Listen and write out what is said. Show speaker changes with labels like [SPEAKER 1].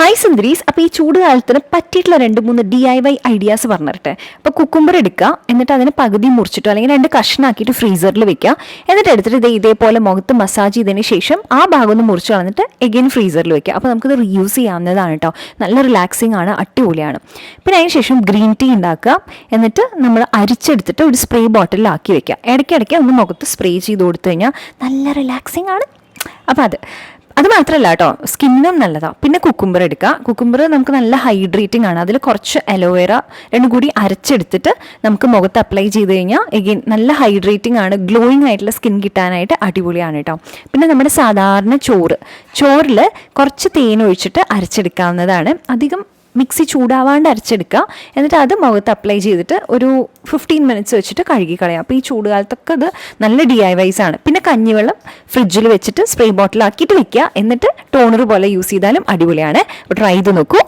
[SPEAKER 1] Hi സുന്ദരീസ്. അപ്പോൾ ഈ ചൂട് കാലത്തിന് പറ്റിയിട്ടുള്ള 2-3 DIY ഐഡിയാസ് പറഞ്ഞു തരട്ടെ. അപ്പോൾ കുക്കുംബർ എടുക്കുക, എന്നിട്ട് അതിന് പകുതി മുറിച്ചിട്ടോ അല്ലെങ്കിൽ 2 കഷ്ണാക്കിയിട്ട് ഫ്രീസറിൽ വെക്കുക. എന്നിട്ട് എടുത്തിട്ട് ഇതേപോലെ മുഖത്ത് മസാജ് ചെയ്തതിന് ശേഷം ആ ഭാഗം ഒന്ന് മുറിച്ച് കളഞ്ഞിട്ട് എഗെയിൻ ഫ്രീസറിൽ വെക്കുക. അപ്പോൾ നമുക്കിത് റീയൂസ് ചെയ്യാവുന്നതാണ് കേട്ടോ. നല്ല റിലാക്സിങ് ആണ്, അടിപൊളിയാണ്. പിന്നെ അതിന് ശേഷം ഗ്രീൻ ടീ ഉണ്ടാക്കുക. എന്നിട്ട് നമ്മൾ അരിച്ചെടുത്തിട്ട് ഒരു സ്പ്രേ ബോട്ടിലാക്കി വെക്കുക. ഇടയ്ക്കിടയ്ക്ക് ഒന്ന് മുഖത്ത് സ്പ്രേ ചെയ്ത് കൊടുത്തു കഴിഞ്ഞാൽ നല്ല റിലാക്സിങ് ആണ്. അപ്പോൾ അത് മാത്രമല്ല കേട്ടോ, സ്കിന്നും നല്ലതാണ്. പിന്നെ കുക്കുംബർ എടുക്കുക. കുക്കുംബർ നമുക്ക് നല്ല ഹൈഡ്രേറ്റിംഗ് ആണ്. അതിൽ കുറച്ച് അലോവേറ രണ്ടും കൂടി അരച്ചെടുത്തിട്ട് നമുക്ക് മുഖത്ത് അപ്ലൈ ചെയ്ത് കഴിഞ്ഞാൽ എഗെയിൻ നല്ല ഹൈഡ്രേറ്റിംഗ് ആണ്, ഗ്ലോയിങ് ആയിട്ടുള്ള സ്കിൻ കിട്ടാനായിട്ട് അടിപൊളിയാണ് കേട്ടോ. പിന്നെ നമ്മുടെ സാധാരണ ചോറിൽ കുറച്ച് തേൻ ഒഴിച്ചിട്ട് അരച്ചെടുക്കാവുന്നതാണ്. അധികം മിക്സി ചൂടാവാണ്ട് അരച്ചെടുക്കുക. എന്നിട്ട് അത് മുഖത്ത് അപ്ലൈ ചെയ്തിട്ട് ഒരു 15 മിനിറ്റ്സ് വെച്ചിട്ട് കഴുകി കളയാം. അപ്പോൾ ഈ ചൂടുകാലത്തൊക്കെ അത് നല്ല DIYs ആണ്. പിന്നെ കഞ്ഞിവെള്ളം ഫ്രിഡ്ജിൽ വെച്ചിട്ട് സ്പ്രേ ബോട്ടിലാക്കിയിട്ട് വെക്കുക. എന്നിട്ട് ടോണർ പോലെ യൂസ് ചെയ്താലും അടിപൊളിയാണ്. അപ്പോൾ ട്രൈ ചെയ്ത് നോക്കൂ.